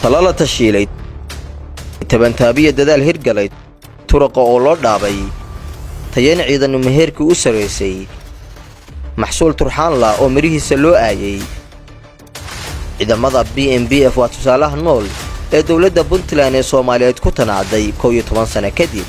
talala tashiilay tabantaabiya dadaal hirgalay turaqa oo loo dhaabay tayeen ciidanimo heerkii u sareysay maxsuul turxaan la oo mirihiisa loo aayay ciidamada BNBF waa tusaalaha nool ee dawladda Puntland ee Soomaaliyeed ku tanaaday 12 sano kadib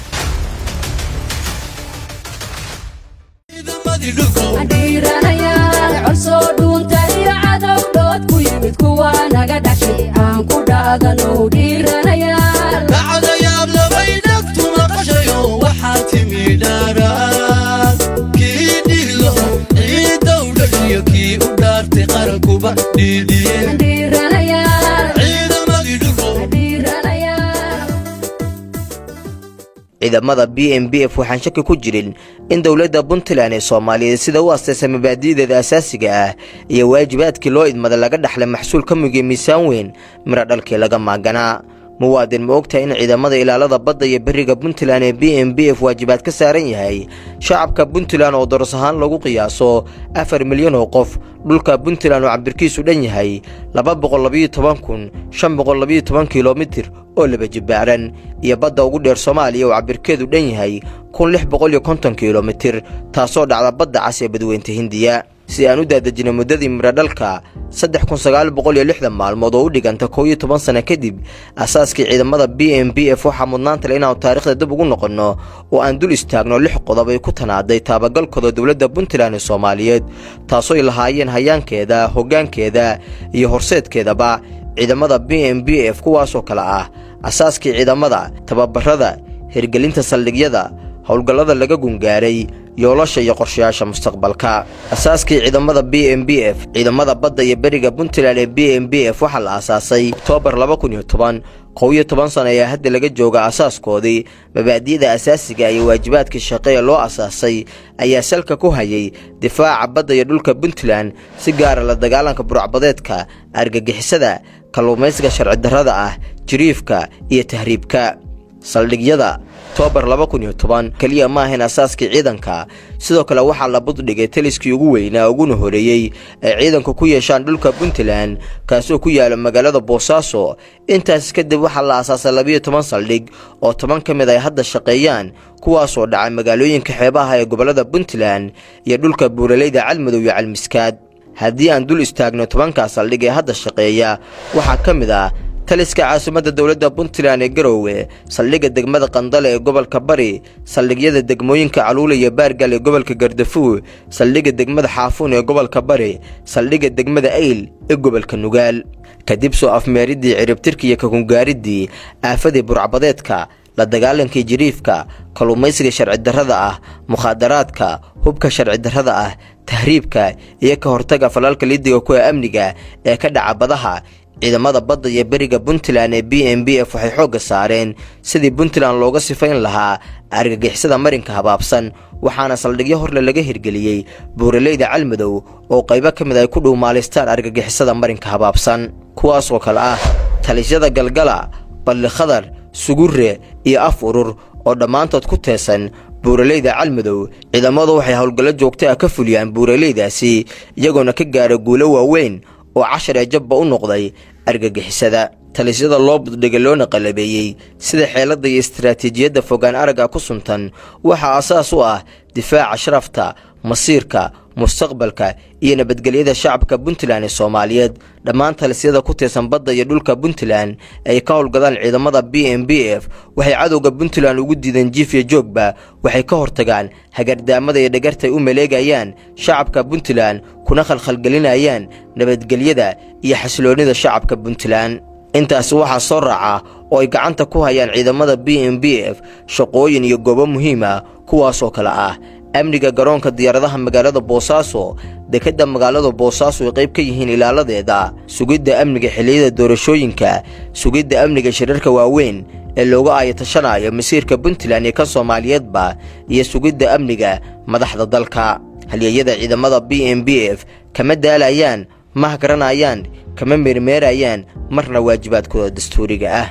ciidamada BNBF waxaan shaki ku jirin in dawladda Puntland ee Soomaaliyeed sida uu asteesay mabaadi'deeda asaasiga ah iyo waajibaadkii loo idmada laga dhaxlay maxsuul ka mugay miisaan weyn mira dhalkii laga maaganaa muwaadin ma ogtahay in ciidamada ilaalada badda iyo bariga Puntland ee BNBF waajibaad ka saaran yahay shacabka Puntland oo doras ahaan lagu qiyaaso 4 milyan oo qof dhulka Puntland oo cabirkiisu dhan yahay 212,512 kiiloomitir oo laba jibaaran iyo badda ugu dheer Soomaaliya oo cabirkeedu dhan yahay 1,650 kiiloomitir taasoo dhacda badda cas ee badweynta Hindiya si aan u daadajino muddadii mira dhalka 3960 maalmood oo u dhiganta 12 sano kadib asaaskii ciidamada BNBF waxa mudnaanta leh inaan taariikhda dib ugu noqono oo aan dul istaagno 6 qodob ay ku tanaaday taabagalkooda dawladda Puntland ee Soomaaliyeed taasoo ay lahaayeen hayaankeeda hoggaankeeda iyo horseedkeedaba ciidamada BNBF kuwaasoo kala ah asaaskii ciidamada tababarada hirgelinta saldhigyada howlgallada laga gungaaray yoolasha iyo qorshayaasha mustaqbalka asaaskii ciidamada BNBF ciidamada badda iyo bariga Puntland ee BNBF waxa la asaasay October 2010 12 sano ayaa hadda laga jooga asaaskoodii mabaadi'da asaasiga iyo waajibaadka shaqo loo asaasay ayaa salka ku hayay difaaca badda iyo dhulka Puntland si gaar ah la dagaalanka burcbadeedka argagixisada kalluumaysiga sharci darrada ah jiriifka iyo tahriibka saldhigyada October 2010 kaliya ma ahayn asaaskii ciidanka sidoo kale waxa la buddhigay taliskii ugu weynaa uguna horeeyay ee ciidanku ku yeeshaan dhulka Puntland kaasoo ku yaala magaalada Boosaaso intaas kadib waxa la asaasay 12 saldhig oo 10 kamid ay hadda shaqeeyaan kuwaasoo dhacay magaalooyinka xeebaha ee gobolada Puntland iyo dhulka buuraleyda Calmadow iyo Calmiskaad haddii aan dul istaagno 10 saldhig ee hadda shaqeeya waxa kamid ah taliska caasimadda dawladda Puntland ee Garowe saldhigga degmada Qandale ee gobolka Bari saldhigyada degmooyinka Caluula iyo Baargal ee gobolka Gardafuul saldhigga degmada Xaafuun ee gobolka Bari saldhigga degmada Ayl ee gobolka Nugaal kadib soo afmeeridii ciribtirka iyo kagungaaridii aafadii burcbadeedka la dagaalankii jiriifka kalluumaysiga sharci darrada ah mukhadaraadka hubka sharci darrada ah tahriibka iyo ka hortaga falalka lidiga ku amniga ee ka dhaca badaha ciidamada badda iyo bariga Puntland ee BNBF waxay xoog saareen sidii Puntland looga sifayn lahaa argagixisada marinka habaabsan waxaana saldhigyo horle laga hirgeliyay buuraleyda Calmadow oo qaybo kamid ay ku dhuumaaleystaan argagixisada marinka habaabsan kuwaas oo kala ah talisyada Galgala Balli Khadar Sugurre iyo Af Urur oo dhamaantood ku teesan buuraleyda Calmadow ciidamadu waxay howlgallo joogto ah ka fuliyaan buuraleydaasi iyagoona ka gaaray guulo waaweyn oo 10 jabba u noqday argagixisada talisyada loo buddhigay loona qalabeeyay sida xeelada iyo istiraatiijiyadda fogaan araga ku suntan waxa asaas u ah difaaca sharafta masiirka mustaqbalka iyo nabadgelyada shacabka Puntland ee Soomaaliyeed dhammaan talisyada ku teesan badda iyo dhulka Puntland ay ka howlgadaan ciidamada BNBF waxay cadowga Puntland ugu diideen jiif iyo joogba waxay ka hortagaan hagardaamada iyo dhagarta ay u maleegayaan shacabka Puntland kuna khalkhalgelinayaan nabadgelyada iyo xasiloonida shacabka Puntland intaas waxa soo raaca oo ay gacanta ku hayaan ciidamada BNBF shaqooyin iyo goobo muhiim ah kuwaas oo kala ah amniga garoonka diyaaradaha magaalada Boosaaso dekedda magaalada Boosaaso ay qayb ka yihiin ilaaladeeda sugidda amniga xilliyada doorashooyinka sugidda amniga shirarka waaweyn ee looga aayatashanayo masiirka Puntland ee ka Soomaaliyeedba iyo sugidda amniga madaxda dalka halyeeyada ciidamada BNBF kama daalayaan ma garanayaan kama meermeerayaan marna waajibaadkooda dastuuriga ah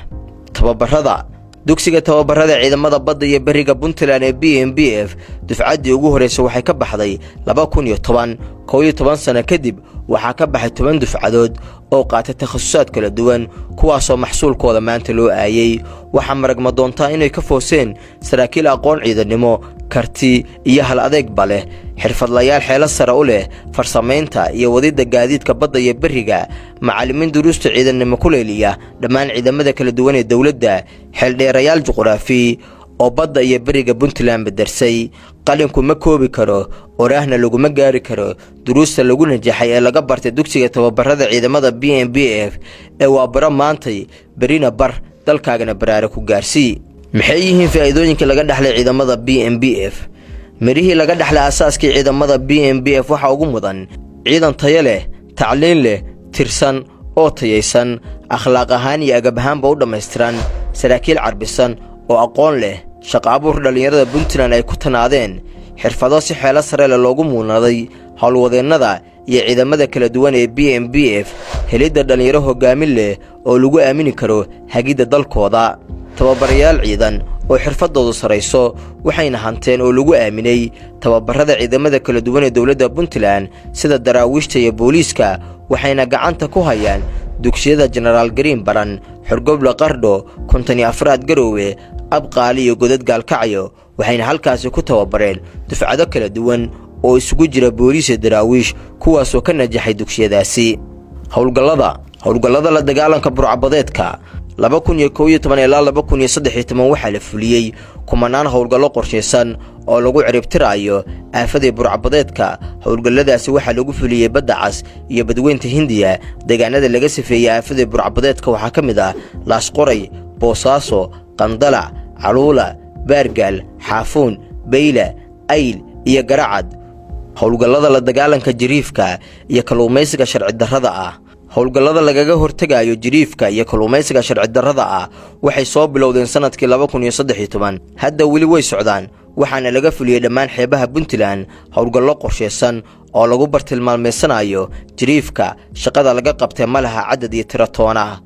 tababarada dugsiga tababarada ciidamada badda iyo bariga Puntland ee BNBF dufcadii ugu horeysay waxay ka baxday 2010 sano kadib waxaa ka baxay 10 dufcadood oo qaatay takhasusaad kala duwan kuwaasoo maxsuulkooda maanta loo aayay. waxaa maragma doontaa inay ka fooseen saraakiil aqoon ciidannimo, karti iyo hal adeegba leh, xirfadlayaal xeelo sare u leh farsamaynta iyo wadidda gaadiidka badda iyo beriga, macallimiin duruusta ciidannimo ku leeliya dhammaan ciidamada kala duwan ee dowladda, xeeldheerayaal juqraafi oo badda iyo beriga Puntland badarsay. qalinku ma koobi karo, oraahna laguma gaari karo duruusta lagu najaxay ee laga bartay dugsiga tababarada ciidamada BNBF ee waa baro maantay berina bar dalkaagana baraare ku gaarsii. maxay yihiin faa'iidooyinka laga dhaxlay ciidamada BNBF? mirihii laga dhaxlay asaaskii ciidamada BNBF waxa ugu mudan ciidan tayo leh, tacliin leh, tirsan oo tayaysan, akhlaaq ahaan iyo agab ahaanba u dhammaystiran, saraakiil carbisan oo aqoon leh, shaqo abuur dhalinyarada Puntland ay ku tanaadeen, xirfado si xeelo sare leh loogu muunaday howlwadeennada iyo ciidamada kala duwan ee BNBF, helidda dhalinyaro hogaamin leh oo lagu aamini karo hagidda dalkooda, tababarayaal ciidan oo xirfadoodu sarayso, waxayna hanteen oo lagu aaminay tababarada ciidamada kala duwan ee dowladda Puntland sida daraawiishta iyo booliiska, waxayna gacanta ku hayaan dugsiyada General Green Baran, Xorgobla Qardho, 54 Garowe, Abqaali iyo Godad Gaalkacyo. waxayna halkaasi ku tababareen dufcado kala duwan oo isugu jira booliis iyo daraawiish, kuwaasoo ka najaxay dugsiyadaasi. howlgallada la dagaalanka burcabadeedka 2011 ilaa 2013 waxaa la fuliyey kumanaan howlgallo qorshaysan oo lagu ciribtirayo aafada burcabadeedka. howlgalladaasi waxaa lagu fuliyey badda cas iyo badweynta Hindiya. deegaanada laga sifeeyay aafada burcabadeedka waxaa ka mid ah Laasqoray, Boosaaso, Qandalac, Caluula, Baargaal, Xaafuun, Bayla, Ayl iyo Garacad. howlgallada la dagaalanka jiriifka iyo kalluumaysiga sharci darrada ah. howlgallada lagaga hortagayo jiriifka iyo kalluumaysiga sharci darrada ah waxay soo bilowdeen sanadkii 2013. hadda weli way socdaan, waxaana laga fuliyey dhammaan xeebaha Puntland howlgallo qorshaysan oo lagu bartilmaameysanayo jiriifka. shaqada laga qabtay malaha cadad iyo tiro toona.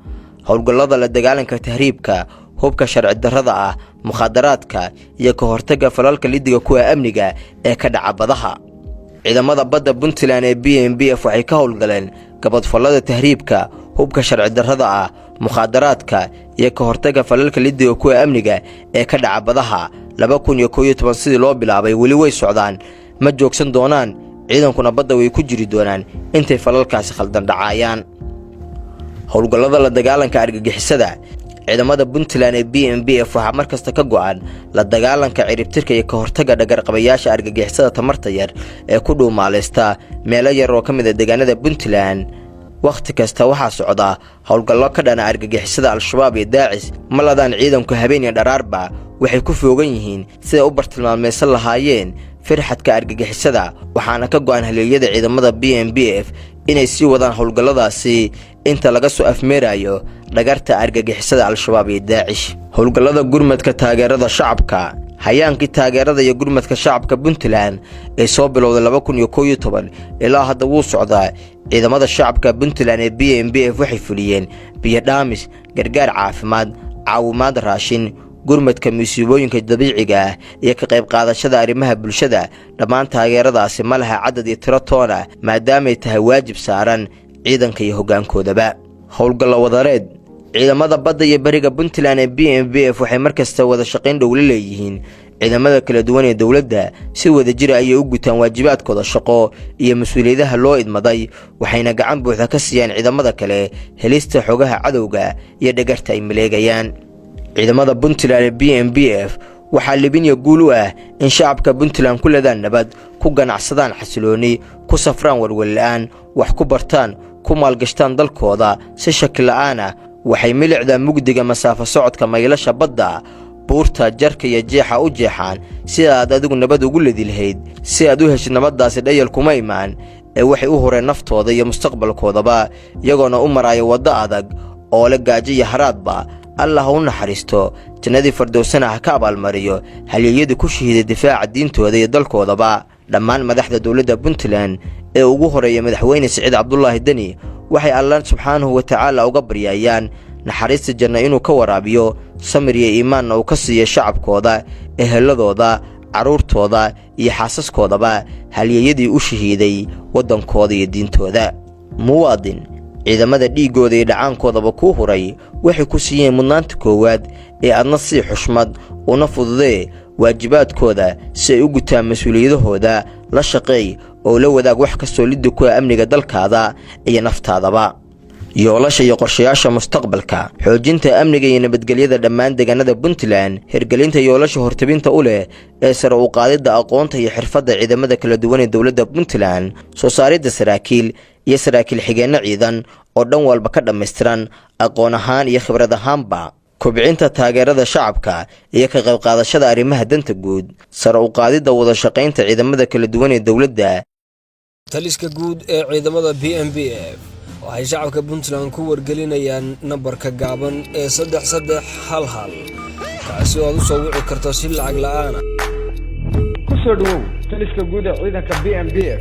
howlgallada la dagaalanka tahriibka, hubka sharci darrada ah, mukhaadaraadka iyo ka hortagga falalka lidiga kuwa amniga ee ka dhaca badaha. ciidamada badda Puntland ee BNBF waxay ka howlgaleen gabadfalada tahriibka, hubka sharci darrada ah, mukhaadaraadka iyo ka hortagga falalka lidiga kuwa amniga ee ka dhaca badaha. 2011 sidii loo bilaabay weli way socdaan, ma joogsan doonaan. ciidankuna badda way ku jiri doonaan intay falalkaasi khaldan dhacayaan. howlgallada la dagaalanka argagixisada. ciidamada Puntland ee BNBF waxaa markasta ka go'an la dagaalanka ciribtirka iyo ka hortagga dhagarqabayaasha argagixisada tamarta yar ee ku dhuumaaleysta meelo yar oo ka mid ah deegaanada Puntland. waqti kasta waxaa socda howlgallo ka dhana argagixisada Al-Shabaab iyo Daacish. maladaan ciidanku habeen iyo dharaarba waxay ku foogan yihiin siday u bartilmaameeysan lahaayeen firxadka argagixisada, waxaana ka go'an haleelyada ciidamada BNBF inay sii wadaan howlgalladaasi inta laga soo afmeerayo dhagarta argagixisada Al-Shabaab iyo Daacish. howlgallada gurmadka taageerada shacabka. hayaankii taageerada iyo gurmadka shacabka Puntland ee soo bilowday 2011 ilaa hadda wuu socdaa. ciidamada shacabka Puntland ee BNBF waxay fuliyeen biyo dhaamis, gargaar caafimaad, caawimaad raashin, gurmadka musiibooyinka dabiiciga ah iyo ka qayb qaadashada arrimaha bulshada. dhammaan taageeradaasi ma laha cadad iyo tiro toona, maadaama ay tahay waajib saaran ciidanka iyo hoggaankoodaba. howlgallo wadareed. ciidamada badda iyo bariga Puntland ee BNBF waxay markasta wada shaqayn dhow la leeyihiin ciidamada kala duwan ee dowladda. si wada jir ayay u gutaan waajibaadkooda shaqo iyo mas'uuliyadaha loo idmaday, waxayna gacan buuxda ka siiyaan ciidamada kale helista xogaha cadowga iyo dhagarta ay maleegayaan. ciidamada Puntland ee BNBF waxaa libin iyo guul u ah in shacabka Puntland ku ladaan nabad, ku ganacsadaan xasilooni, ku safraan walwal-la'aan, wax ku bartaan, ku maalgashtaan dalkooda si shaki la'aan ah. waxay milicda mugdiga masaafo socodka maylasha badda, buurta, jarka iyo jeexa u jeexaan si aad adigu nabad ugu ledi lahayd. si aad u heshid nabaddaasi dhayal kuma imaan ee waxay u horeen naftooda iyo mustaqbalkoodaba, iyagoona u maraya waddo adag oo la gaajo iyo haraadba. allah u naxariisto, jannadii fardowsana ha ka abaalmariyo halyeeyada ku shahiiday difaaca diintooda iyo dalkoodaba. dhammaan madaxda dowladda Puntland ee ugu horeeya madaxweyne Siciid Cabdullaahi Dani waxay Allah subxaanahu wa ta'aala uga baryayaan naxariista janno inuu ka waraabiyo, samir iyo iimaanna uu ka siiyo shacabkooda, eheladooda, caruurtooda iyo xaasaskoodaba halyeeyadii u shahiiday waddankooda iyo diintooda. muwaadin, ciidamada dhiigooda iyo dhacaankoodaba kuu huray waxay ku siiyeen mudnaanta koowaad ee adna sii xushmad una fududee waajibaadkooda si ay u gutaan mas-uuliyadahooda la shaqeey oo la wadaag wax kastoo liddi ku ah amniga dalkaada iyo naftaadaba yoolasha iyo qorshayaasha mustaqbalka xoojinta amniga iyo nabadgelyada dhammaan deegaanada Puntland hirgelinta yoolasha hortabinta u leh ee sare u qaadida aqoonta iyo xirfadda ciidamada kala duwan ee dawladda Puntland soo saaridda saraakiil iyo saraakiil xigeenno ciidan oo dhan walba ka dhameystiran aqoon ahaan iyo khibrad ahaanba kobcinta taageerada shacabka iyo ka qayb qaadashada arrimaha danta guud sare u qaadida wada shaqaynta ciidamada kala duwan ee dawladda taliska guud ee ciidamada BMBF waxay shacabka Puntland ku wargelinayaan nambarka gaaban ee 3311 kaasi oo soo wici karto si lacag la'aan ah ku soo dhawow taliska guud ee ciidanka BMBF